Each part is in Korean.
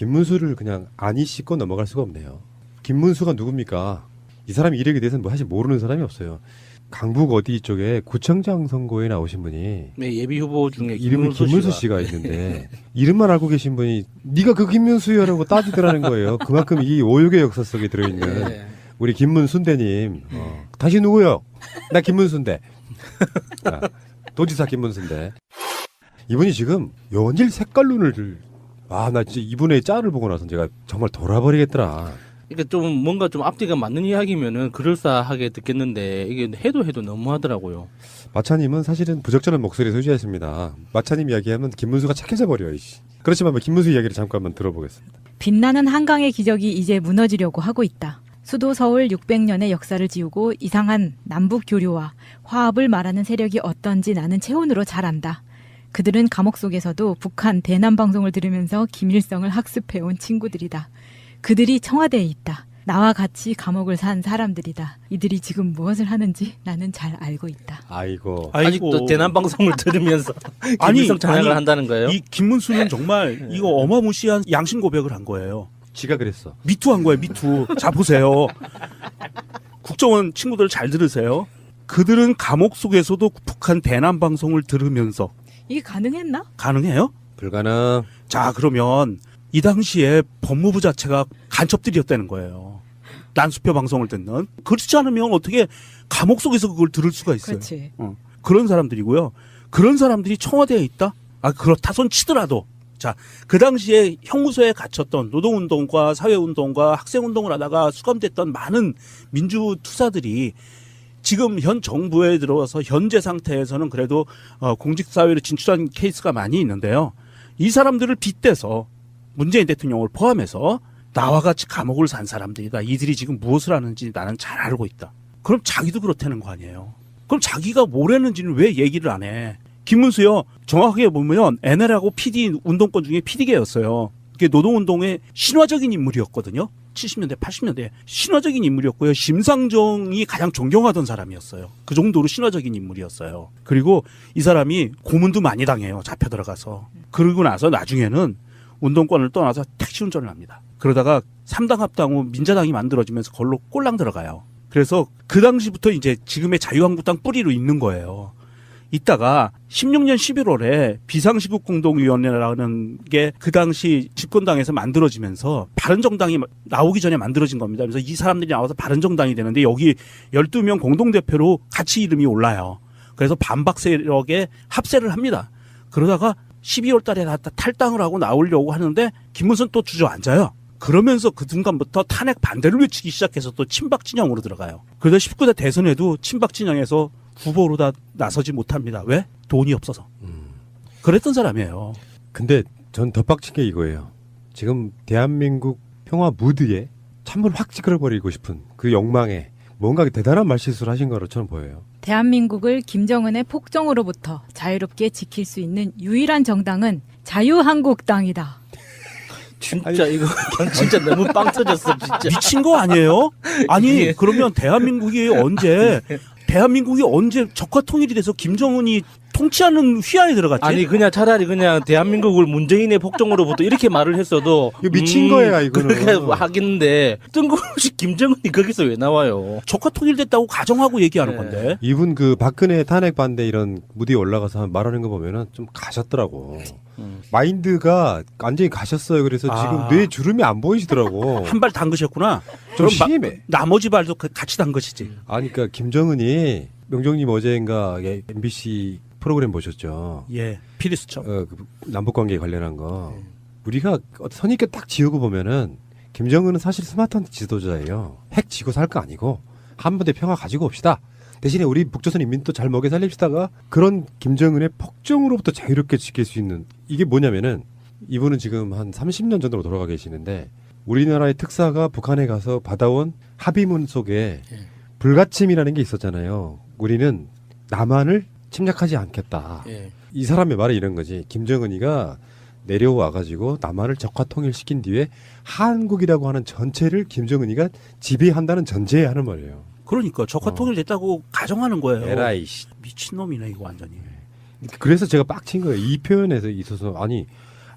김문수를 그냥 아니 씻고 넘어갈 수가 없네요. 김문수가 누굽니까? 이 사람 이력에 대해서는 뭐 사실 모르는 사람이 없어요. 강북 어디 쪽에 구청장 선거에 나오신 분이 네, 예비 후보 중에 이름이 김문수 씨가 있는데 이름만 알고 계신 분이 네가 그 김문수여라고 따지더라는 거예요. 그만큼 이 오육의 역사 속에 들어있는 네. 우리 김문순대님. 당신 누구요? 나 김문순대. 도지사 김문순대. 이분이 지금 연일 색깔론을 나 진짜 이분의 짤을 보고 나서 제가 정말 돌아버리겠더라. 그러니까 좀 뭔가 좀 앞뒤가 맞는 이야기면은 그럴싸하게 듣겠는데 이게 해도 너무하더라고요. 마차님은 사실은 부적절한 목소리 소유자였습니다. 마차님 이야기하면 김문수가 착해져 버려요. 그렇지만 김문수 이야기를 잠깐만 들어보겠습니다. 빛나는 한강의 기적이 이제 무너지려고 하고 있다. 수도 서울 600년의 역사를 지우고 이상한 남북 교류와 화합을 말하는 세력이 어떤지 나는 체온으로 잘 안다. 그들은 감옥 속에서도 북한 대남 방송을 들으면서 김일성을 학습해온 친구들이다. 그들이 청와대에 있다. 나와 같이 감옥을 산 사람들이다. 이들이 지금 무엇을 하는지 나는 잘 알고 있다. 아이고. 아직도 대남 방송을 들으면서 김일성 찬양을 한다는 거예요? 이 김문수는 정말 이거 어마무시한 양심 고백을 한 거예요. 지가 그랬어. 미투 한 거예요. 미투. 자 보세요. 국정원 친구들 잘 들으세요. 그들은 감옥 속에서도 북한 대남 방송을 들으면서 이게 가능했나? 가능해요? 불가능. 자 그러면 이 당시에 법무부 자체가 간첩들이었다는 거예요. 난수표 방송을 듣는. 그렇지 않으면 어떻게 감옥 속에서 그걸 들을 수가 있어요. 그렇지. 그런 사람들이고요. 그런 사람들이 청와대에 있다? 그렇다 손 치더라도. 자, 그 당시에 형무소에 갇혔던 노동운동과 사회운동과 학생운동을 하다가 수감됐던 많은 민주투사들이 지금 현 정부에 들어와서 현재 상태에서는 그래도 공직사회로 진출한 케이스가 많이 있는데요. 이 사람들을 빗대서 문재인 대통령을 포함해서 나와 같이 감옥을 산 사람들이다. 이들이 지금 무엇을 하는지 나는 잘 알고 있다. 그럼 자기도 그렇다는 거 아니에요. 그럼 자기가 뭘 했는지는 왜 얘기를 안 해? 김문수요. 정확하게 보면 NL하고 PD 운동권 중에 PD계였어요. 그게 노동운동의 신화적인 인물이었거든요. 70년대, 80년대 신화적인 인물이었고요. 심상정이 가장 존경하던 사람이었어요. 그 정도로 신화적인 인물이었어요. 그리고 이 사람이 고문도 많이 당해요. 잡혀 들어가서. 그러고 나서 나중에는 운동권을 떠나서 택시 운전을 합니다. 그러다가 3당 합당 후 민자당이 만들어지면서 그걸로 꼴랑 들어가요. 그래서 그 당시부터 이제 지금의 자유한국당 뿌리로 있는 거예요. 이따가 16년 11월에 비상시국공동위원회라는 게 그 당시 집권당에서 만들어지면서 바른정당이 나오기 전에 만들어진 겁니다. 그래서 이 사람들이 나와서 바른정당이 되는데 여기 12명 공동대표로 같이 이름이 올라요. 그래서 반박 세력에 합세를 합니다. 그러다가 12월 달에 다 탈당을 하고 나오려고 하는데 김문수는 또 주저앉아요. 그러면서 그 순간부터 탄핵 반대를 외치기 시작해서 또 친박 진영으로 들어가요. 그러다 19대 대선에도 친박 진영에서 후보로 다 나서지 못합니다. 왜? 돈이 없어서. 그랬던 사람이에요. 근데 전 더 빡친 게 이거예요. 지금 대한민국 평화 무드에 찬물 확 찌그러버리고 싶은 그 욕망에 뭔가 대단한 말실수를 하신 거로 저는 보여요. 대한민국을 김정은의 폭정으로부터 자유롭게 지킬 수 있는 유일한 정당은 자유한국당이다. 진짜 이거 진짜 너무 빵 터졌어 진짜. 미친 거 아니에요? 아니 그러면 대한민국이 언제 적화 통일이 돼서 김정은이 통치하는 휘하에 들어갔지? 아니 그냥 차라리 그냥 대한민국을 문재인의 폭정으로부터 이렇게 말을 했어도 이거 미친 거야 이거는. 그렇게 하겠는데 뜬금없이 김정은이 거기서 왜 나와요? 적화 통일됐다고 가정하고 얘기하는 건데. 이분 그 박근혜 탄핵 반대 이런 무대에 올라가서 말하는 거 보면은 좀 가셨더라고. 마인드가 완전히 가셨어요. 그래서 지금 뇌 주름이 안 보이시더라고. 한 발 담그셨구나. 좀 그럼 심해. 나머지 발도 같이 담그시지. 아니 그러니까 김정은이 명정님 어제인가 MBC 프로그램 보셨죠? 예, 피리수첩. 그 남북관계 관련한 거. 우리가 선입견 딱 지우고 보면은 김정은은 사실 스마트한 지도자예요. 핵 지고 살 거 아니고 한반도의 평화 가지고 옵시다. 대신에 우리 북조선 인민도 잘 먹여 살립시다가 그런 김정은의 폭정으로부터 자유롭게 지킬 수 있는 이게 뭐냐면은 이분은 지금 한 30년 전으로 돌아가 계시는데 우리나라의 특사가 북한에 가서 받아온 합의문 속에 불가침이라는 게 있었잖아요. 우리는 남한을 침략하지 않겠다. 예. 이 사람의 말이 이런 거지. 김정은이가 내려와가지고 남한을 적화 통일시킨 뒤에 한국이라고 하는 전체를 김정은이가 지배한다는 전제에 하는 말이에요. 그러니까 적화 통일됐다고 가정하는 거예요. 에라이. 미친놈이네 이거 완전히. 그래서 제가 빡친 거예요. 이 표현에서 있어서 아니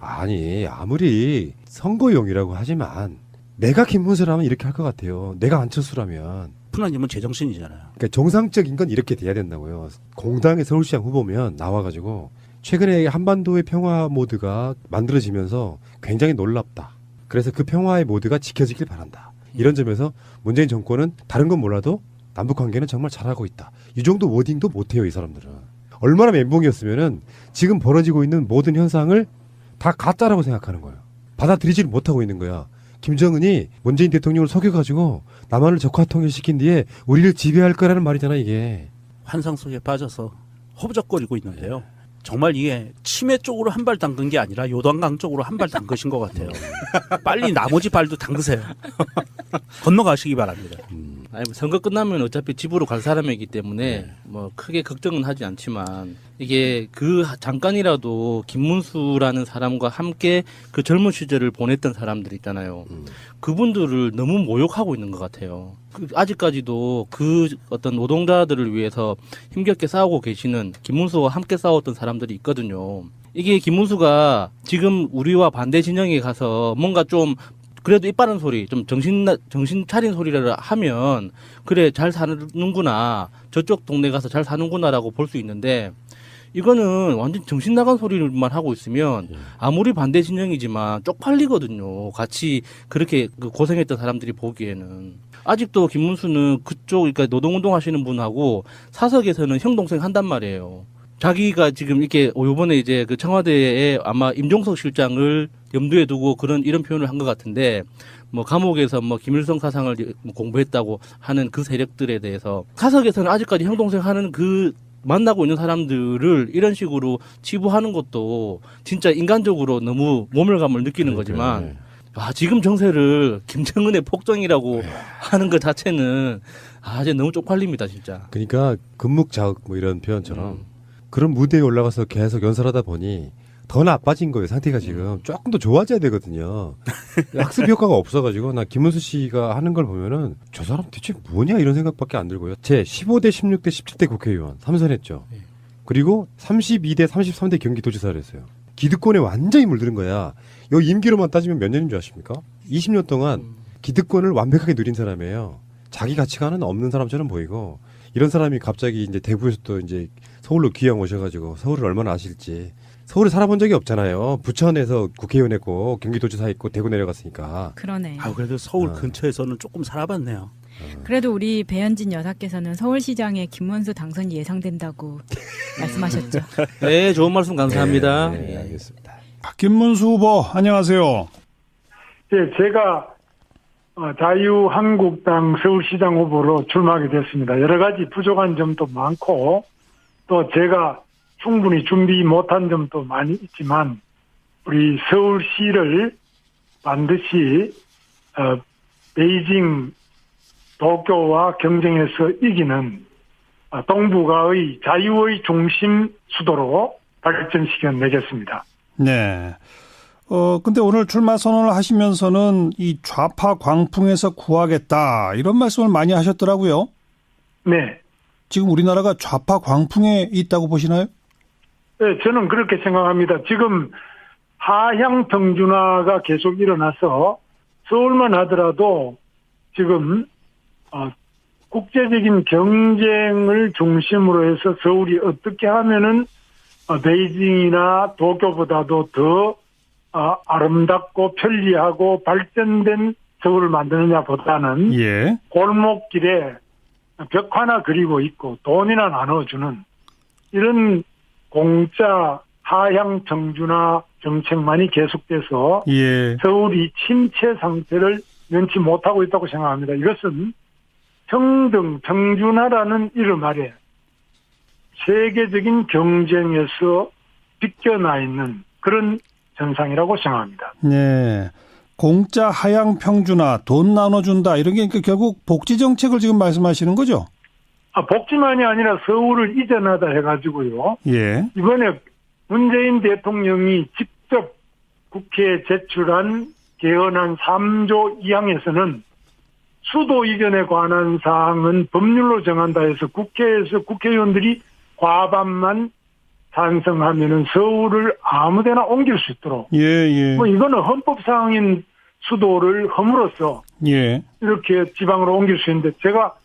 아니 아무리 선거용이라고 하지만 내가 김문수라면 이렇게 할 것 같아요. 내가 안철수라면. 푸나님은 제정신이잖아요. 그러니까 정상적인 건 이렇게 돼야 된다고요. 공당의 서울시장 후보면 나와가지고 최근에 한반도의 평화 모드가 만들어지면서 굉장히 놀랍다. 그래서 그 평화의 모드가 지켜지길 바란다. 이런 점에서 문재인 정권은 다른 건 몰라도 남북 관계는 정말 잘하고 있다. 이 정도 워딩도 못해요, 이 사람들은. 얼마나 멘붕이었으면은 지금 벌어지고 있는 모든 현상을 다 가짜라고 생각하는 거예요. 받아들이지를 못하고 있는 거야. 김정은이 문재인 대통령을 속여가지고 남한을 적화 통일시킨 뒤에 우리를 지배할 거라는 말이잖아, 이게. 환상 속에 빠져서 허부적거리고 있는데요. 정말 이게 치매 쪽으로 한 발 담근 게 아니라 요단강 쪽으로 한 발 담그신 것 같아요. 빨리 나머지 발도 담그세요. 건너가시기 바랍니다. 아니, 뭐 선거 끝나면 어차피 집으로 갈 사람이기 때문에 뭐 크게 걱정은 하지 않지만 이게 그 잠깐이라도 김문수라는 사람과 함께 그 젊은 시절을 보냈던 사람들 있잖아요. 그분들을 너무 모욕하고 있는 것 같아요. 아직까지도 그 어떤 노동자들을 위해서 힘겹게 싸우고 계시는 김문수와 함께 싸웠던 사람들이 있거든요. 이게 김문수가 지금 우리와 반대 진영에 가서 뭔가 좀 그래도 이빠른 소리, 좀 정신 차린 소리를 하면, 그래, 잘 사는구나. 저쪽 동네 가서 잘 사는구나라고 볼 수 있는데, 이거는 완전 정신 나간 소리만 하고 있으면, 아무리 반대 진영이지만 쪽팔리거든요. 같이 그렇게 고생했던 사람들이 보기에는. 아직도 김문수는 그쪽, 그러니까 노동운동 하시는 분하고 사석에서는 형 동생 한단 말이에요. 자기가 지금 이렇게 요번에 이제 그 청와대에 아마 임종석 실장을 염두에 두고 이런 표현을 한 것 같은데, 뭐 감옥에서 뭐 김일성 사상을 공부했다고 하는 그 세력들에 대해서 사석에서는 아직까지 형 동생 하는 만나고 있는 사람들을 이런 식으로 치부하는 것도 진짜 인간적으로 너무 모멸감을 느끼는 거지만, 지금 정세를 김정은의 폭정이라고 하는 것 자체는 이제 너무 쪽팔립니다, 진짜. 그러니까 금묵자흑 뭐 이런 표현처럼 그런 무대에 올라가서 계속 연설하다 보니 더 나빠진 거예요. 상태가 지금 조금 더 좋아져야 되거든요. 학습 효과가 없어가지고 나 김문수 씨가 하는 걸 보면은 저 사람 대체 뭐냐 이런 생각밖에 안 들고요. 제 15대 16대 17대 국회의원 3선했죠. 그리고 32대 33대 경기도지사를 했어요. 기득권에 완전히 물드는 거야. 요 임기로만 따지면 몇 년인 줄 아십니까? 20년 동안 기득권을 완벽하게 누린 사람이에요. 자기 가치관은 없는 사람처럼 보이고, 이런 사람이 갑자기 이제 대구에서 또 이제 서울로 귀양 오셔가지고 서울을 얼마나 아실지. 서울에 살아본 적이 없잖아요. 부천에서 국회의원 했고 경기도지사 했고 대구 내려갔으니까. 그러네. 그래도 서울 근처에서는 조금 살아봤네요. 그래도 우리 배현진 여사께서는 서울시장에 김문수 당선이 예상된다고 말씀하셨죠. 네, 좋은 말씀 감사합니다. 네, 알겠습니다. 김문수 후보 안녕하세요. 예, 제가 자유한국당 서울시장 후보로 출마하게 됐습니다. 여러 가지 부족한 점도 많고 또 제가 충분히 준비 못한 점도 많이 있지만 우리 서울시를 반드시 베이징, 도쿄와 경쟁에서 이기는 동북아의 자유의 중심 수도로 발전시켜 내겠습니다. 네. 근데 오늘 출마 선언을 하시면서는 이 좌파 광풍에서 구하겠다 이런 말씀을 많이 하셨더라고요. 네. 지금 우리나라가 좌파 광풍에 있다고 보시나요? 네, 저는 그렇게 생각합니다. 지금 하향 평준화가 계속 일어나서 서울만 하더라도 지금 국제적인 경쟁을 중심으로 해서 서울이 어떻게 하면은 베이징이나 도쿄보다도 더 아름답고 편리하고 발전된 서울을 만드느냐보다는 예. 골목길에 벽 하나 그리고 있고 돈이나 나눠주는 이런 공짜 하향 평준화 정책만이 계속돼서 예. 서울이 침체 상태를 면치 못하고 있다고 생각합니다. 이것은 평등, 평준화라는 이름 아래 세계적인 경쟁에서 비껴나 있는 그런 현상이라고 생각합니다. 네. 공짜 하향 평준화, 돈 나눠준다 이런 게 결국 복지 정책을 지금 말씀하시는 거죠? 복지만이 아니라 서울을 이전하다 해가지고요. 예. 이번에 문재인 대통령이 직접 국회에 제출한 개헌안 3조 2항에서는 수도 이전에 관한 사항은 법률로 정한다 해서 국회에서 국회의원들이 과반만 찬성하면은 서울을 아무데나 옮길 수 있도록. 예, 예. 뭐 이거는 헌법상인 수도를 험으로써 예. 이렇게 지방으로 옮길 수 있는데 제가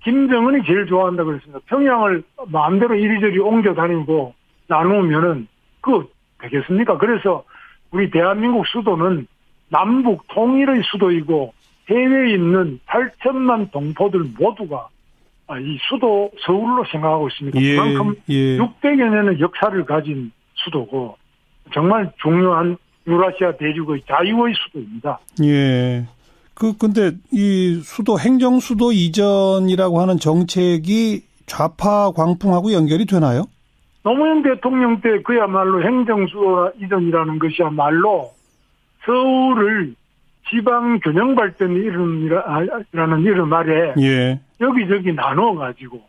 김정은이 제일 좋아한다고 그랬습니다. 평양을 마음대로 이리저리 옮겨 다니고 나누면은 그거 되겠습니까? 그래서 우리 대한민국 수도는 남북 통일의 수도이고 해외에 있는 8천만 동포들 모두가 이 수도 서울로 생각하고 있습니다. 예, 그만큼 예. 600여 년의 역사를 가진 수도고 정말 중요한 유라시아 대륙의 자유의 수도입니다. 예. 근데 이 수도, 행정수도 이전이라고 하는 정책이 좌파 광풍하고 연결이 되나요? 노무현 대통령 때 그야말로 행정수도 이전이라는 것이야말로 서울을 지방균형발전 이름이라는 이름 아래 예. 여기저기 나눠가지고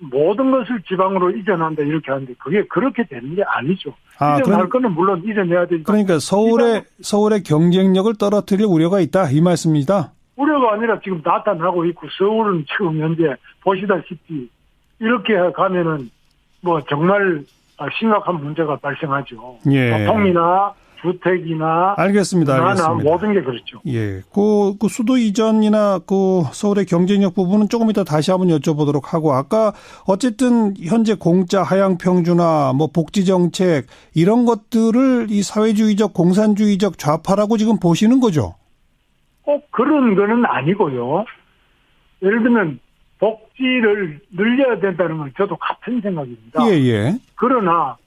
모든 것을 지방으로 이전한다 이렇게 하는데 그게 그렇게 되는 게 아니죠. 이전할 거는 물론 이전해야 되니까. 그러니까 서울의 경쟁력을 떨어뜨릴 우려가 있다 이 말씀입니다. 우려가 아니라 지금 나타나고 있고 서울은 지금 현재 보시다시피 이렇게 가면은 정말 심각한 문제가 발생하죠. 예. 교통이나 주택이나 알겠습니다. 모든 게 그렇죠. 예. 그 수도 이전이나 그 서울의 경쟁력 부분은 조금 이따 다시 한번 여쭤보도록 하고 아까 어쨌든 현재 공짜 하향 평준화 복지 정책 이런 것들을 이 사회주의적 공산주의적 좌파라고 지금 보시는 거죠? 꼭 그런 거는 아니고요. 예를 들면 복지를 늘려야 된다는 건 저도 같은 생각입니다. 예. 그러나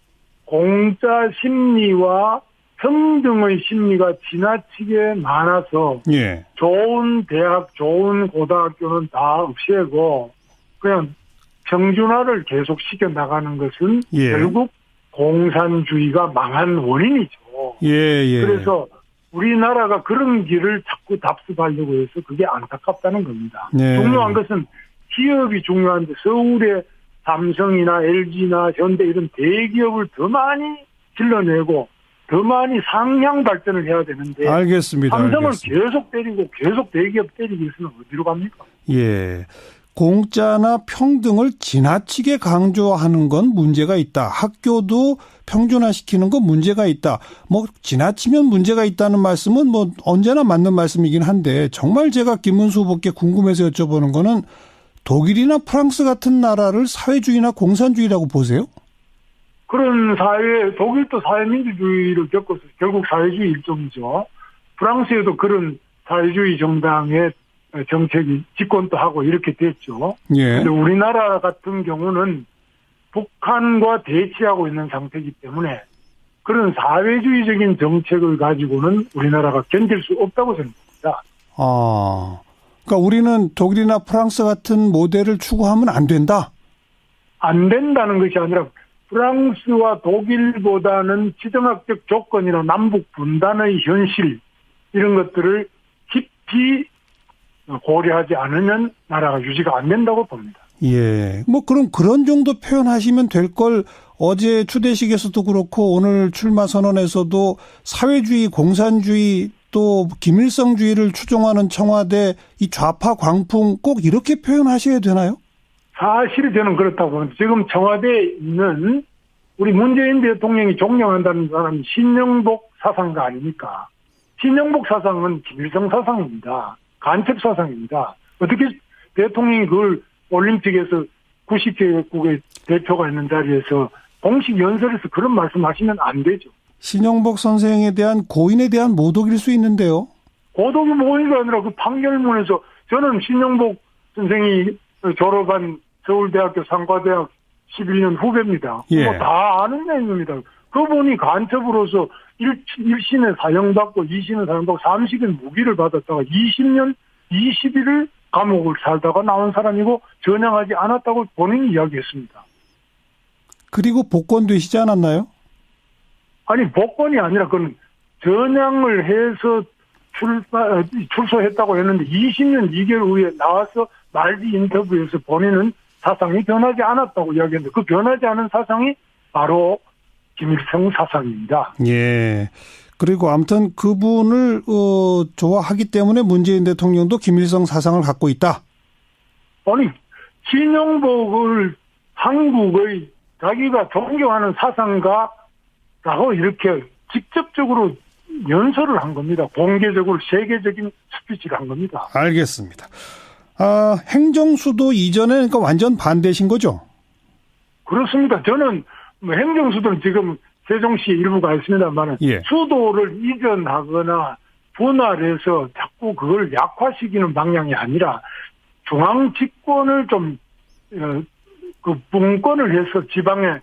공짜 심리와 평등의 심리가 지나치게 많아서 예. 좋은 대학, 좋은 고등학교는 다 없애고 그냥 평준화를 계속 시켜 나가는 것은 예. 결국 공산주의가 망한 원인이죠. 예. 그래서 우리나라가 그런 길을 자꾸 답습하려고 해서 그게 안타깝다는 겁니다. 네. 중요한 것은 기업이 중요한데 서울에 삼성이나 LG나 현대 이런 대기업을 더 많이 길러내고 더 많이 상향 발전을 해야 되는데 알겠습니다. 삼성을 계속 때리고 계속 대기업 때리기 위해서는 어디로 갑니까? 예. 공짜나 평등을 지나치게 강조하는 건 문제가 있다. 학교도 평준화시키는 건 문제가 있다. 지나치면 문제가 있다는 말씀은 언제나 맞는 말씀이긴 한데 정말 제가 김문수 후보께 궁금해서 여쭤보는 거는 독일이나 프랑스 같은 나라를 사회주의나 공산주의라고 보세요? 그런 독일도 사회민주주의를 겪어서 결국 사회주의 일종이죠. 프랑스에도 그런 사회주의 정당의 정책이 집권도 하고 이렇게 됐죠. 예. 근데 우리나라 같은 경우는 북한과 대치하고 있는 상태이기 때문에 그런 사회주의적인 정책을 가지고는 우리나라가 견딜 수 없다고 생각합니다. 그러니까 우리는 독일이나 프랑스 같은 모델을 추구하면 안 된다? 안 된다는 것이 아니라 프랑스와 독일보다는 지정학적 조건이나 남북 분단의 현실 이런 것들을 깊이 고려하지 않으면 나라가 유지가 안 된다고 봅니다. 예. 그런 정도 표현하시면 될 걸 어제 추대식에서도 그렇고 오늘 출마 선언에서도 사회주의, 공산주의 또 김일성주의를 추종하는 청와대 이 좌파 광풍 꼭 이렇게 표현하셔야 되나요? 사실이 저는 그렇다고 봅니다. 지금 청와대에 있는 우리 문재인 대통령이 존경한다는 사람이 신영복 사상가 아닙니까? 신영복 사상은 김일성 사상입니다. 간첩 사상입니다. 어떻게 대통령이 그걸 올림픽에서 90개국의 대표가 있는 자리에서 공식 연설에서 그런 말씀하시면 안 되죠. 신영복 선생에 대한 고인에 대한 모독일 수 있는데요. 고독이 뭐가 아니라 그 판결문에서 저는 신영복 선생이 졸업한 서울대학교 상과대학 11년 후배입니다. 예. 다 아는 내용입니다. 그분이 간첩으로서 1신에 사형받고 2신에 사형받고 3식은 무기를 받았다가 20년 20일을 감옥을 살다가 나온 사람이고 전향하지 않았다고 본인이 이야기했습니다. 그리고 복권되시지 않았나요? 아니 복권이 아니라 그건 전향을 해서 출소했다고 했는데 20년 2개월 후에 나와서 말지 인터뷰에서 본인은 사상이 변하지 않았다고 이야기했는데 그 변하지 않은 사상이 바로 김일성 사상입니다. 예. 그리고 아무튼 그분을 좋아하기 때문에 문재인 대통령도 김일성 사상을 갖고 있다. 아니 신영복을 한국의 자기가 존경하는 사상가라고 이렇게 직접적으로 연설을 한 겁니다. 공개적으로 세계적인 스피치를 한 겁니다. 알겠습니다. 행정수도 이전에 그러니까 완전 반대신 거죠? 그렇습니다. 저는 뭐 행정수도는 지금 세종시에 일부가 있습니다만 예. 수도를 이전하거나 분할해서 자꾸 그걸 약화시키는 방향이 아니라 중앙 집권을 좀 그 분권을 해서 지방의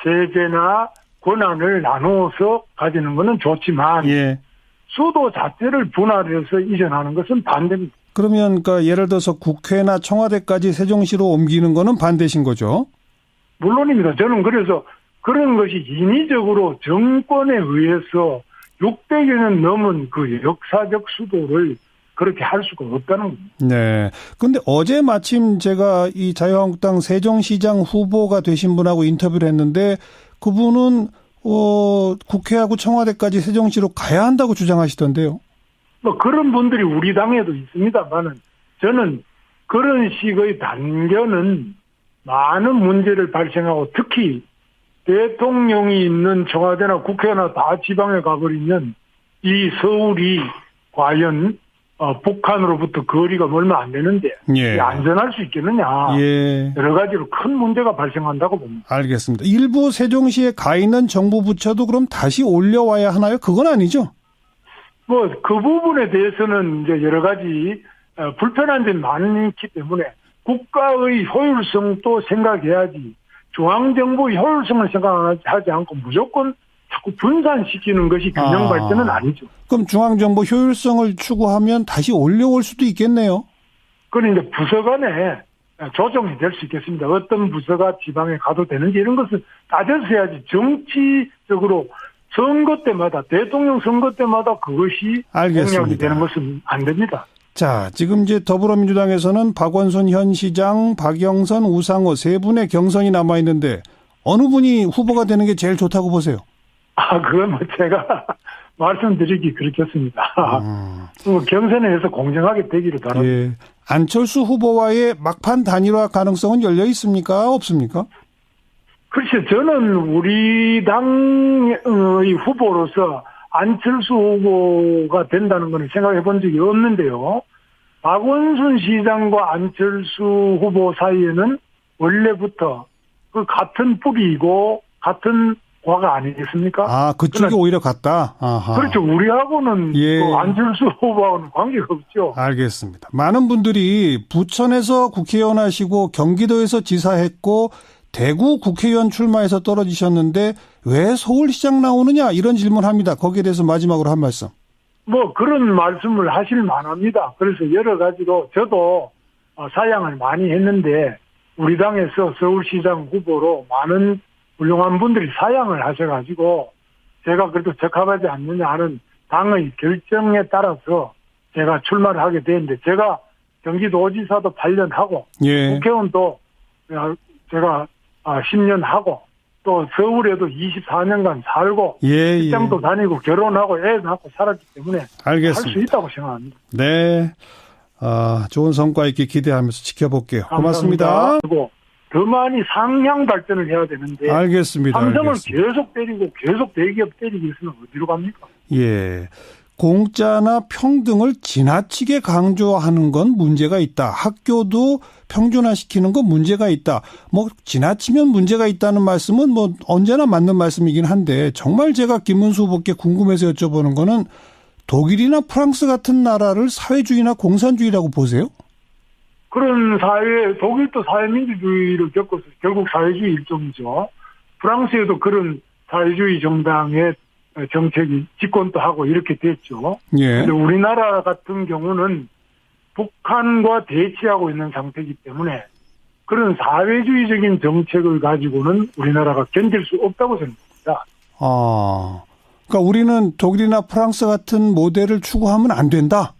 세제나 권한을 나누어서 가지는 것은 좋지만 예. 수도 자체를 분할해서 이전하는 것은 반대입니다. 그러면 그러니까 예를 들어서 국회나 청와대까지 세종시로 옮기는 거는 반대신 거죠? 물론입니다. 저는 그래서 그런 것이 인위적으로 정권에 의해서 600여 년 넘은 그 역사적 수도를 그렇게 할 수가 없다는 겁니다. 네. 근데 어제 마침 제가 이 자유한국당 세종시장 후보가 되신 분하고 인터뷰를 했는데 그분은 국회하고 청와대까지 세종시로 가야 한다고 주장하시던데요. 뭐 그런 분들이 우리 당에도 있습니다만은 저는 그런 식의 단견은 많은 문제를 발생하고 특히 대통령이 있는 청와대나 국회나 다 지방에 가버리면 이 서울이 과연 북한으로부터 거리가 얼마 안 되는데 예. 안전할 수 있겠느냐. 예. 여러 가지로 큰 문제가 발생한다고 봅니다. 알겠습니다. 일부 세종시에 가 있는 정부 부처도 그럼 다시 올려와야 하나요? 그건 아니죠? 뭐 그 부분에 대해서는 이제 여러 가지 불편한 점이 많기 때문에 국가의 효율성도 생각해야지 중앙정부의 효율성을 생각하지 않고 무조건 자꾸 분산시키는 것이 균형 발전은 아니죠. 그럼 중앙정부 효율성을 추구하면 다시 올려올 수도 있겠네요. 그건 이제 부서 간에 조정이 될 수 있겠습니다. 어떤 부서가 지방에 가도 되는지 이런 것을 따져서 해야지 정치적으로 선거 때마다 대통령 선거 때마다 그것이 알겠습니다. 공약이 되는 것은 안 됩니다. 자, 지금 이제 더불어민주당에서는 박원순 현 시장, 박영선, 우상호 세 분의 경선이 남아 있는데 어느 분이 후보가 되는 게 제일 좋다고 보세요? 그건 뭐 제가 말씀드리기 그렇겠습니다. 경선에서 공정하게 되기를 바랍니다. 예. 안철수 후보와의 막판 단일화 가능성은 열려 있습니까? 없습니까? 글쎄, 저는 우리 당의 후보로서 안철수 후보가 된다는 것은 생각해 본 적이 없는데요. 박원순 시장과 안철수 후보 사이에는 원래부터 그 같은 뿌리이고 같은 과가 아니겠습니까? 그쪽이 오히려 같다? 아하. 그렇죠. 우리하고는 예. 그 안철수 후보하고는 관계가 없죠. 알겠습니다. 많은 분들이 부천에서 국회의원 하시고 경기도에서 지사했고 대구 국회의원 출마해서 떨어지셨는데 왜 서울시장 나오느냐 이런 질문합니다. 거기에 대해서 마지막으로 한 말씀. 뭐 그런 말씀을 하실 만합니다. 그래서 여러 가지로 저도 사양을 많이 했는데 우리 당에서 서울시장 후보로 많은 훌륭한 분들이 사양을 하셔가지고 제가 그래도 적합하지 않느냐 하는 당의 결정에 따라서 제가 출마를 하게 되는데 제가 경기도지사도 8년 하고 예. 국회의원도 제가 10년 하고 또 서울에도 24년간 살고 예, 직장도 다니고 결혼하고 애 낳고 살았기 때문에 알겠습니다. 할 수 있다고 생각합니다. 네. 좋은 성과 있게 기대하면서 지켜볼게요. 고맙습니다. 그리고 더 많이 상향 발전을 해야 되는데 알겠습니다. 삼성을 알겠습니다. 계속 때리고 계속 대기업 때리기 위해서는 어디로 갑니까? 예. 공짜나 평등을 지나치게 강조하는 건 문제가 있다. 학교도 평준화시키는 건 문제가 있다. 뭐 지나치면 문제가 있다는 말씀은 뭐 언제나 맞는 말씀이긴 한데 정말 제가 김문수 후보께 궁금해서 여쭤보는 거는 독일이나 프랑스 같은 나라를 사회주의나 공산주의라고 보세요? 그런 사회, 독일도 사회민주주의를 겪어서 결국 사회주의 일종이죠. 프랑스에도 그런 사회주의 정당의 정책이 집권도 하고 이렇게 됐죠. 예. 근데 우리나라 같은 경우는 북한과 대치하고 있는 상태이기 때문에 그런 사회주의적인 정책을 가지고는 우리나라가 견딜 수 없다고 생각합니다. 그러니까 우리는 독일이나 프랑스 같은 모델을 추구하면 안 된다?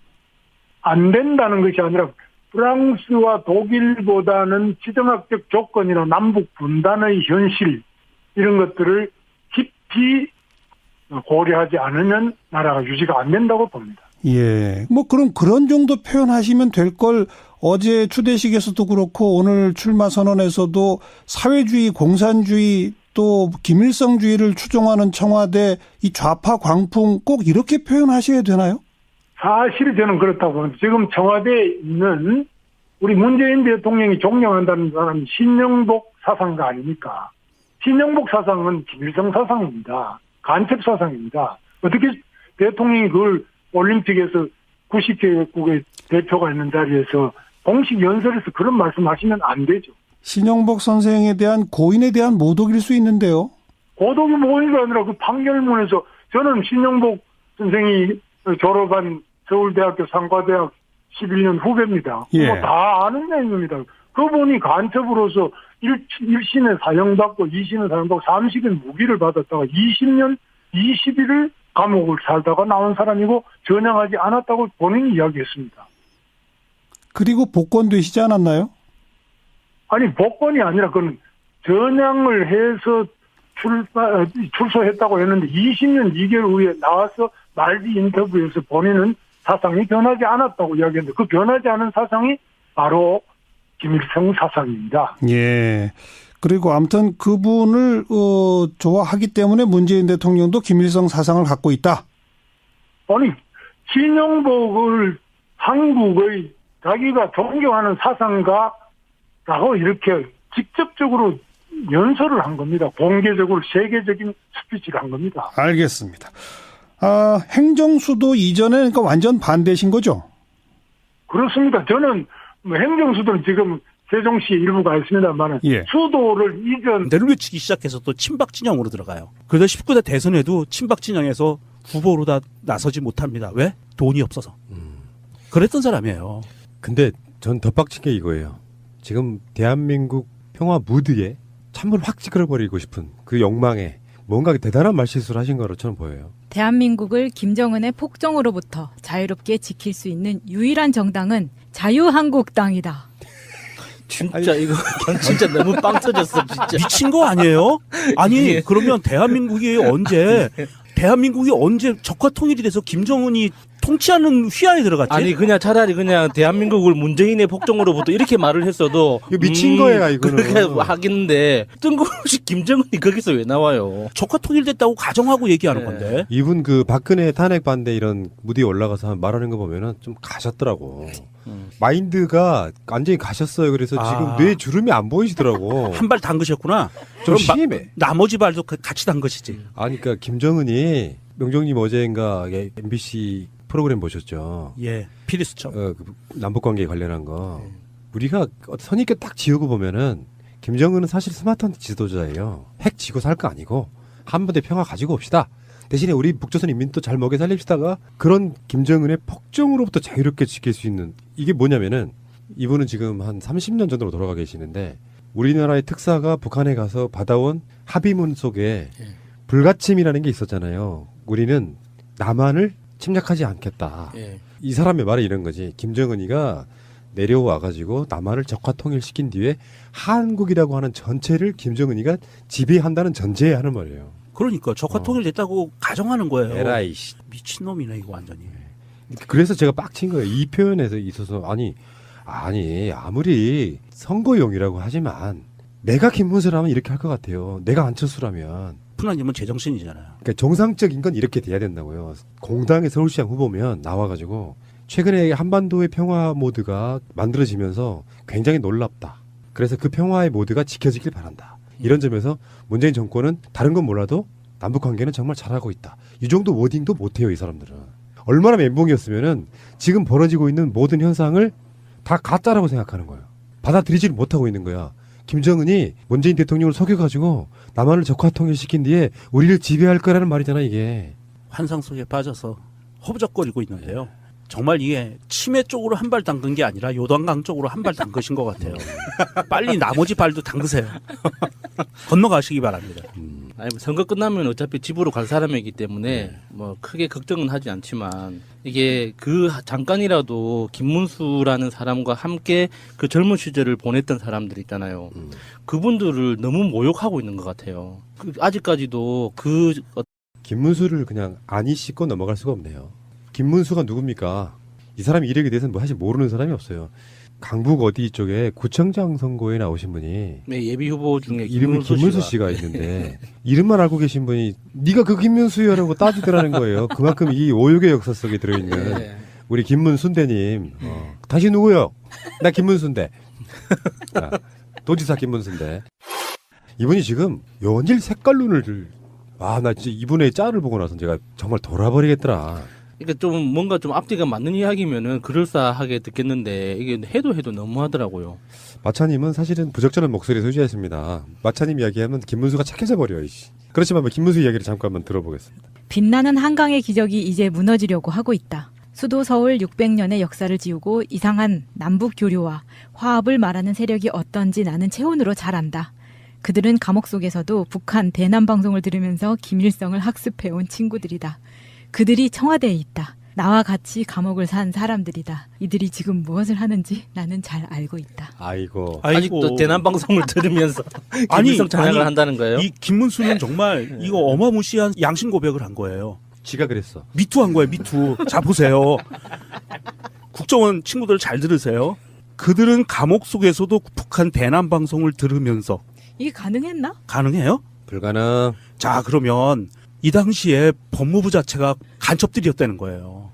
안 된다는 것이 아니라 프랑스와 독일보다는 지정학적 조건이나 남북 분단의 현실 이런 것들을 깊이 고려하지 않으면 나라가 유지가 안 된다고 봅니다. 예. 뭐 그럼 그런 정도 표현하시면 될 걸 어제 추대식에서도 그렇고 오늘 출마 선언에서도 사회주의, 공산주의 또 김일성주의를 추종하는 청와대 이 좌파 광풍 꼭 이렇게 표현하셔야 되나요? 사실은 저는 그렇다고 봅니다. 지금 청와대에 있는 우리 문재인 대통령이 존경한다는 사람이 신영복 사상가 아닙니까? 신영복 사상은 김일성 사상입니다. 간첩 사상입니다. 어떻게 대통령이 그걸 올림픽에서 90개국의 대표가 있는 자리에서 공식 연설에서 그런 말씀하시면 안 되죠. 신영복 선생에 대한 고인에 대한 모독일 수 있는데요. 고독이 뭐가 아니라 그 판결문에서 저는 신영복 선생이 졸업한 서울대학교 상과대학 11년 후배입니다. 예. 뭐 다 아는 내용입니다. 그분이 간첩으로서 1신에 사형받고 2신에 사형받고 3식은 무기를 받았다가 20년 20일을 감옥을 살다가 나온 사람이고 전향하지 않았다고 본인이 이야기했습니다. 그리고 복권되시지 않았나요? 아니 복권이 아니라 그건 전향을 해서 출소했다고 했는데 20년 2개월 후에 나와서 말기 인터뷰에서 본인은 사상이 변하지 않았다고 이야기했는데 그 변하지 않은 사상이 바로 김일성 사상입니다. 예. 그리고 아무튼 그분을 좋아하기 때문에 문재인 대통령도 김일성 사상을 갖고 있다. 아니 신영복을 한국의 자기가 존경하는 사상가라고 이렇게 직접적으로 연설을 한 겁니다. 공개적으로 세계적인 스피치를 한 겁니다. 알겠습니다. 행정수도 이전에 그러니까 완전 반대신 거죠? 그렇습니다. 저는 뭐 행정수도는 지금 세종시에 일부가 있습니다만 예. 수도를 이전 내려치기 시작해서 또 친박 진영으로 들어가요. 그래서 19대 대선에도 친박 진영에서 후보로 다 나서지 못합니다. 왜? 돈이 없어서. 그랬던 사람이에요. 근데 전 더 빡친 게 이거예요. 지금 대한민국 평화 무드에 찬물 확 찌그러버리고 싶은 그 욕망에 뭔가 대단한 말실수를 하신 거로 저는 보여요. 대한민국을 김정은의 폭정으로부터 자유롭게 지킬 수 있는 유일한 정당은 자유한국당이다. 진짜 이거 진짜 너무 빵 터졌어 진짜. 미친 거 아니에요? 아니 예. 그러면 대한민국이 언제 적화 통일이 돼서 김정은이 통치하는 휘하에 들어갔지? 아니 그냥 차라리 그냥 대한민국을 문재인의 폭정으로부터 이렇게 말을 했어도 이거 미친 거야, 이거는. 그렇게 하겠는데 뜬금없이 김정은이 거기서 왜 나와요? 적화 통일됐다고 가정하고 얘기하는 네. 건데. 이분 그 박근혜 탄핵 반대 이런 무대에 올라가서 말하는 거 보면은 좀 가셨더라고. 마인드가 완전히 가셨어요. 그래서 지금 뇌 주름이 안 보이시더라고. 한 발 담그셨구나. 좀 그럼 심해. 나머지 발도 같이 담그시지. 아니, 그러니까 김정은이 명정님 어제인가 MBC 프로그램 보셨죠? 예, 피리수첩. 그 남북 관계 관련한 거. 우리가 선입견 딱 지우고 보면은 김정은은 사실 스마트한 지도자예요. 핵 지고 살 거 아니고 한반도의 평화 가지고 옵시다. 대신에 우리 북조선 인민도 잘 먹여 살립시다가 그런 김정은의 폭정으로부터 자유롭게 지킬 수 있는 이게 뭐냐면은 이분은 지금 한 30년 전으로 돌아가 계시는데 우리나라의 특사가 북한에 가서 받아온 합의문 속에 불가침이라는 게 있었잖아요. 우리는 남한을 침략하지 않겠다. 예. 이 사람의 말이 이런 거지. 김정은이가 내려와가지고 남한을 적화 통일시킨 뒤에 한국이라고 하는 전체를 김정은이가 지배한다는 전제에 하는 말이에요. 그러니까 적화 통일됐다고 가정하는 거예요. 에라이 씨. 미친놈이네 이거 완전히. 그래서 제가 빡친 거예요. 이 표현에서 있어서 아니 아무리 선거용이라고 하지만 내가 김문수라면 이렇게 할 것 같아요. 내가 안철수라면. 푸나님은 제정신이잖아요. 그러니까 정상적인 건 이렇게 돼야 된다고요. 공당의 서울시장 후보면 나와가지고 최근에 한반도의 평화 모드가 만들어지면서 굉장히 놀랍다. 그래서 그 평화의 모드가 지켜지길 바란다. 이런 점에서 문재인 정권은 다른 건 몰라도 남북관계는 정말 잘하고 있다. 이 정도 워딩도 못해요. 이 사람들은. 얼마나 멘붕이었으면은 지금 벌어지고 있는 모든 현상을 다 가짜라고 생각하는 거예요. 받아들이지를 못하고 있는 거야. 김정은이 문재인 대통령을 속여가지고 남한을 적화통일시킨 뒤에 우리를 지배할 거라는 말이잖아 이게. 환상 속에 빠져서 허부적거리고 있는데요. 정말 이게 치매 쪽으로 한 발 담근 게 아니라 요단강 쪽으로 한 발 담그신 것 같아요. 빨리 나머지 발도 담그세요. 건너가시기 바랍니다. 아니 뭐 선거 끝나면 어차피 집으로 갈 사람이기 때문에 뭐 크게 걱정은 하지 않지만 이게 그 잠깐이라도 김문수라는 사람과 함께 그 젊은 시절을 보냈던 사람들 있잖아요. 그분들을 너무 모욕하고 있는 것 같아요. 아직까지도 김문수를 그냥 아니 씻고 넘어갈 수가 없네요. 김문수가 누굽니까? 이 사람 이력에 대해서는 뭐 사실 모르는 사람이 없어요. 강북 어디 쪽에 구청장 선거에 나오신 분이 네, 예비 후보 중에 이름이 김문수 씨가 있는데 이름만 알고 계신 분이 네가 그 김문수여라고 따지더라는 거예요. 그만큼 이 오육의 역사 속에 들어있는 네. 우리 김문순대님. 당신 누구요? 나 김문순대. 도지사 김문순대. 이분이 지금 연일 색깔론을 나 진짜 이분의 짤을 보고 나서 제가 정말 돌아버리겠더라. 그러니까 좀 뭔가 좀 앞뒤가 맞는 이야기면은 그럴싸하게 듣겠는데 이게 해도 너무하더라고요. 마차님은 사실은 부적절한 목소리 소지했습니다. 마차님 이야기하면 김문수가 착해져 버려요. 그렇지만 김문수 이야기를 잠깐만 들어보겠습니다. 빛나는 한강의 기적이 이제 무너지려고 하고 있다. 수도 서울 600년의 역사를 지우고 이상한 남북 교류와 화합을 말하는 세력이 어떤지 나는 체온으로 잘 안다. 그들은 감옥 속에서도 북한 대남 방송을 들으면서 김일성을 학습해온 친구들이다. 그들이 청와대에 있다. 나와 같이 감옥을 산 사람들이다. 이들이 지금 무엇을 하는지 나는 잘 알고 있다. 아이고. 아직도 대남 방송을 들으면서 김일성 찬양을 한다는 거예요? 이 김문수는 정말 이거 어마무시한 양심 고백을 한 거예요. 지가 그랬어. 미투한 거예요, 미투. 자, 보세요. 국정원 친구들 잘 들으세요. 그들은 감옥 속에서도 북한 대남 방송을 들으면서. 이게 가능했나? 가능해요? 불가능. 자, 그러면 이 당시에 법무부 자체가 간첩들이었다는 거예요.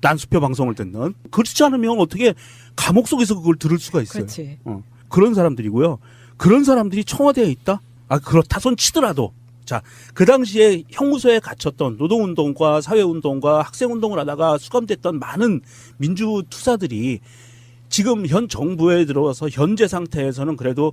난수표 방송을 듣는. 그렇지 않으면 어떻게 감옥 속에서 그걸 들을 수가 있어요. 그렇지. 그런 사람들이고요. 그런 사람들이 청와대에 있다? 그렇다 손 치더라도. 자, 그 당시에 형무소에 갇혔던 노동운동과 사회운동과 학생운동을 하다가 수감됐던 많은 민주투사들이 지금 현 정부에 들어와서 현재 상태에서는 그래도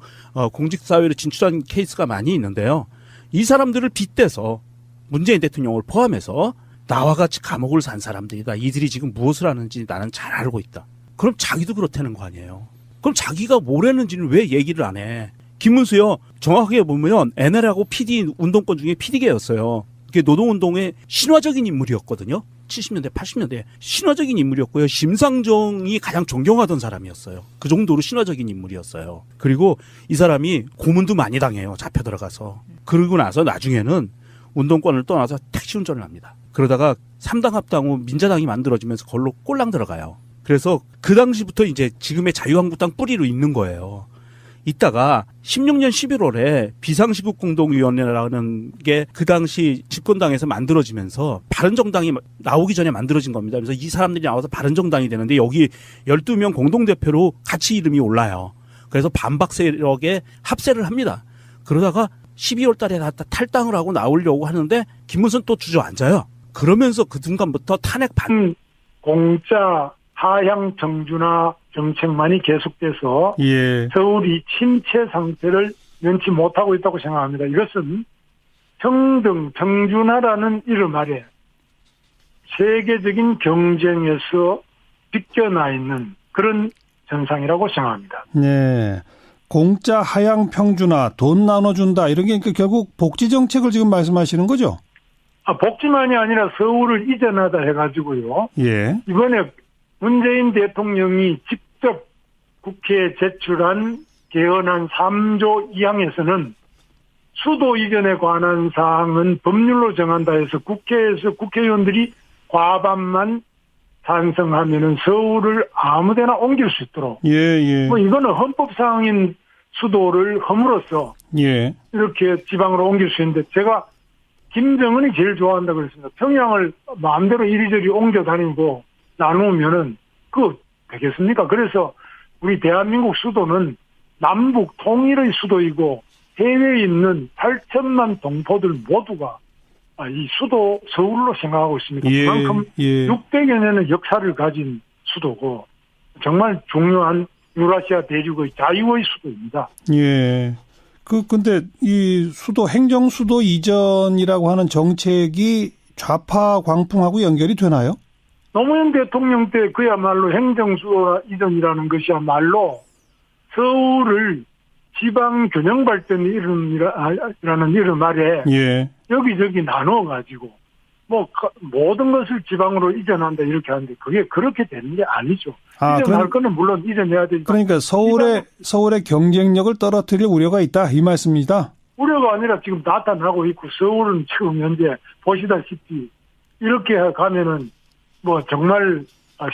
공직사회로 진출한 케이스가 많이 있는데요. 이 사람들을 빗대서 문재인 대통령을 포함해서 나와 같이 감옥을 산 사람들이다. 이들이 지금 무엇을 하는지 나는 잘 알고 있다. 그럼 자기도 그렇다는 거 아니에요. 그럼 자기가 뭘 했는지는 왜 얘기를 안 해? 김문수요. 정확하게 보면 NL하고 PD 운동권 중에 PD계였어요. 그게 노동운동의 신화적인 인물이었거든요. 70년대, 80년대 신화적인 인물이었고요. 심상정이 가장 존경하던 사람이었어요. 그 정도로 신화적인 인물이었어요. 그리고 이 사람이 고문도 많이 당해요. 잡혀 들어가서. 그러고 나서 나중에는 운동권을 떠나서 택시 운전을 합니다. 그러다가 3당 합당 후 민자당이 만들어지면서 그걸로 꼴랑 들어가요. 그래서 그 당시부터 이제 지금의 자유한국당 뿌리로 있는 거예요. 이따가 16년 11월에 비상시국공동위원회라는 게 그 당시 집권당에서 만들어지면서 바른정당이 나오기 전에 만들어진 겁니다. 그래서 이 사람들이 나와서 바른정당이 되는데 여기 12명 공동대표로 같이 이름이 올라요. 그래서 반박 세력에 합세를 합니다. 그러다가 12월 달에 다 탈당을 하고 나오려고 하는데 김문수는 또 주저앉아요. 그러면서 그 순간부터 탄핵 공짜 하향 정준화 정책만이 계속돼서 서울이 침체 상태를 면치 못하고 있다고 생각합니다. 이것은 평등, 정준화라는 이름 아래 세계적인 경쟁에서 비껴나 있는 그런 현상이라고 생각합니다. 네. 공짜 하향 평준화, 돈 나눠준다 이런 게 그러니까 결국 복지 정책을 지금 말씀하시는 거죠? 복지만이 아니라 서울을 이전하다 해가지고요. 예. 이번에 문재인 대통령이 직접 국회에 제출한 개헌안 3조 2항에서는 수도 이전에 관한 사항은 법률로 정한다 해서 국회에서 국회의원들이 과반만 찬성하면은 서울을 아무데나 옮길 수 있도록. 이거는 헌법상인 수도를 허물어서. 이렇게 지방으로 옮길 수 있는데 제가 김정은이 제일 좋아한다고 그랬습니다. 평양을 마음대로 이리저리 옮겨 다니고 나누면은 그거 되겠습니까? 그래서 우리 대한민국 수도는 남북 통일의 수도이고 해외에 있는 8천만 동포들 모두가 이 수도 서울로 생각하고 있습니다. 그만큼 600여 년의 역사를 가진 수도고 정말 중요한 유라시아 대륙의 자유의 수도입니다. 근데 이 수도 행정 수도 이전이라고 하는 정책이 좌파 광풍하고 연결이 되나요? 노무현 대통령 때 그야말로 행정수도 이전이라는 것이야말로 서울을 지방균형발전 이름이라는 이름 아래 여기저기 나눠가지고 모든 것을 지방으로 이전한다 이렇게 하는데 그게 그렇게 되는 게 아니죠. 이전할 거는 물론 이전해야 되니까. 그러니까 서울의 경쟁력을 떨어뜨릴 우려가 있다 이 말씀입니다. 우려가 아니라 지금 나타나고 있고 서울은 지금 현재 보시다시피 이렇게 가면은 정말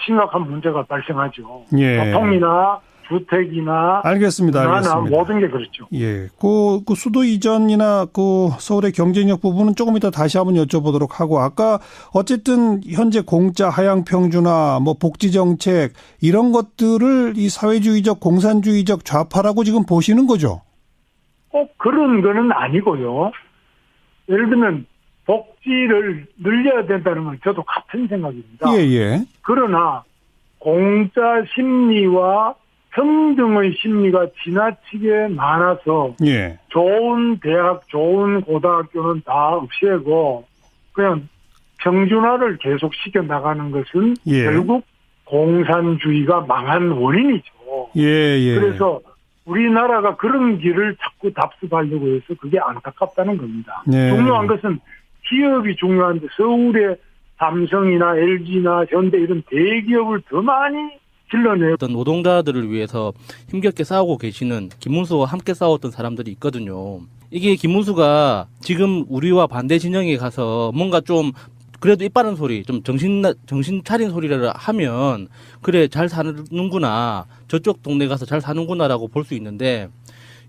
심각한 문제가 발생하죠. 교통이나 주택이나 알겠습니다. 문화나 알겠습니다. 모든 게 그렇죠. 예, 그 수도 이전이나 그 서울의 경쟁력 부분은 조금 이따 다시 한번 여쭤보도록 하고, 아까 어쨌든 현재 공짜 하향 평준화, 뭐 복지 정책 이런 것들을 이 사회주의적 공산주의적 좌파라고 지금 보시는 거죠? 꼭 그런 거는 아니고요. 예를 들면 복지를 늘려야 된다는 건 저도 같은 생각입니다. 예, 예. 그러나 공짜 심리와 평등의 심리가 지나치게 많아서 예. 좋은 대학, 좋은 고등학교는 다 없애고 그냥 평준화를 계속 시켜 나가는 것은 예. 결국 공산주의가 망한 원인이죠. 예, 예. 그래서 우리나라가 그런 길을 자꾸 답습하려고 해서 그게 안타깝다는 겁니다. 네. 중요한 것은 기업이 중요한데 서울의 삼성이나 LG나 현대 이런 대기업을 더 많이 길러내고 어떤 노동자들을 위해서 힘겹게 싸우고 계시는 김문수와 함께 싸웠던 사람들이 있거든요. 이게 김문수가 지금 우리와 반대 진영에 가서 뭔가 좀 그래도 이빠른 소리, 좀 정신 차린 소리를 하면 그래 잘 사는구나, 저쪽 동네 가서 잘 사는구나라고 볼 수 있는데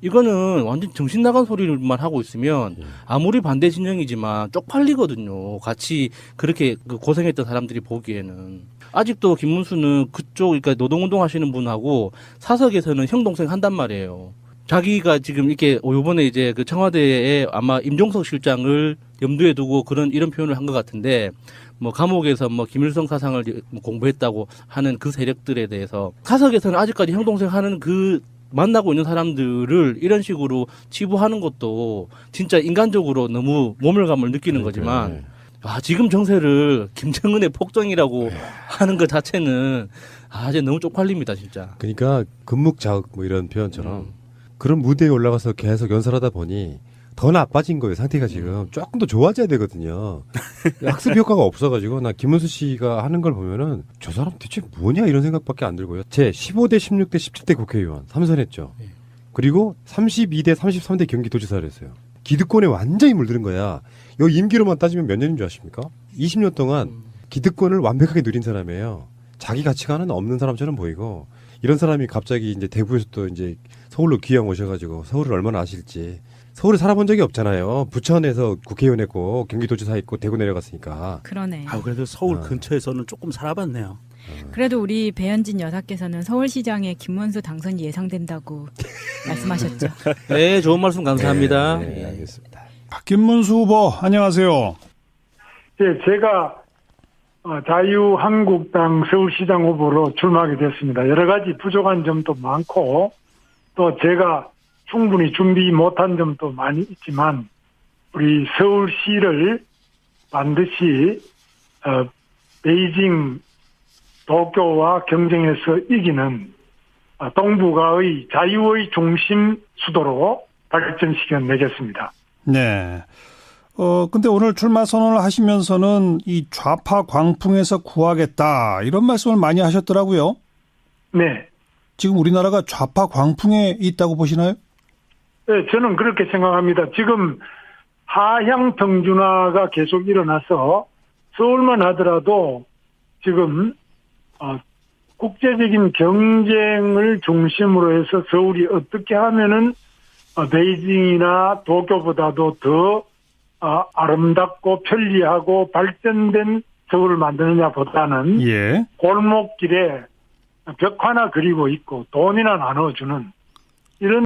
이거는 완전 정신 나간 소리만 하고 있으면 아무리 반대 진영이지만 쪽팔리거든요. 같이 그렇게 고생했던 사람들이 보기에는. 아직도 김문수는 그쪽, 그러니까 노동운동 하시는 분하고 사석에서는 형 동생 한단 말이에요. 자기가 지금 이렇게 요번에 이제 그 청와대에 아마 임종석 실장을 염두에 두고 이런 표현을 한 것 같은데, 뭐 감옥에서 뭐 김일성 사상을 공부했다고 하는 그 세력들에 대해서 사석에서는 아직까지 형 동생 하는 만나고 있는 사람들을 이런 식으로 치부하는 것도 진짜 인간적으로 너무 모멸감을 느끼는 거지만, 지금 정세를 김정은의 폭정이라고 하는 것 자체는 이제 너무 쪽팔립니다, 진짜. 그러니까 금묵자흑 뭐 이런 표현처럼 그런 무대에 올라가서 계속 연설하다 보니 더 나빠진 거예요. 상태가 지금 조금 더 좋아져야 되거든요. 학습 효과가 없어가지고 나 김문수 씨가 하는 걸 보면은 저 사람 대체 뭐냐 이런 생각밖에 안 들고요. 제 15대, 16대, 17대 국회의원 3선했죠. 그리고 32대, 33대 경기도지사를 했어요. 기득권에 완전히 물드는 거야. 여기 임기로만 따지면 몇 년인 줄 아십니까? 20년 동안 기득권을 완벽하게 누린 사람이에요. 자기 가치관은 없는 사람처럼 보이고, 이런 사람이 갑자기 이제 대구에서 또 이제 서울로 귀양 오셔가지고 서울을 얼마나 아실지. 서울에 살아본 적이 없잖아요. 부천에서 국회의원 했고 경기도지사 했고 대구 내려갔으니까. 그러네. 그래도 서울 근처에서는 조금 살아봤네요. 그래도 우리 배현진 여사께서는 서울시장에 김문수 당선이 예상된다고 말씀하셨죠. 네, 좋은 말씀 감사합니다. 네, 알겠습니다. 김문수 후보 안녕하세요. 예, 제가 자유한국당 서울시장 후보로 출마하게 됐습니다. 여러 가지 부족한 점도 많고 또 제가 충분히 준비 못한 점도 많이 있지만 우리 서울시를 반드시 베이징 도쿄와 경쟁해서 이기는 동북아의 자유의 중심 수도로 발전시켜 내겠습니다. 네. 근데 오늘 출마 선언을 하시면서는 이 좌파 광풍에서 구하겠다 이런 말씀을 많이 하셨더라고요. 네. 지금 우리나라가 좌파 광풍에 있다고 보시나요? 네, 저는 그렇게 생각합니다. 지금 하향 평준화가 계속 일어나서 서울만 하더라도 지금 국제적인 경쟁을 중심으로 해서 서울이 어떻게 하면은 베이징이나 도쿄보다도 더 아름답고 편리하고 발전된 서울을 만드느냐보다는 예. 골목길에 벽 하나 그리고 있고 돈이나 나눠주는 이런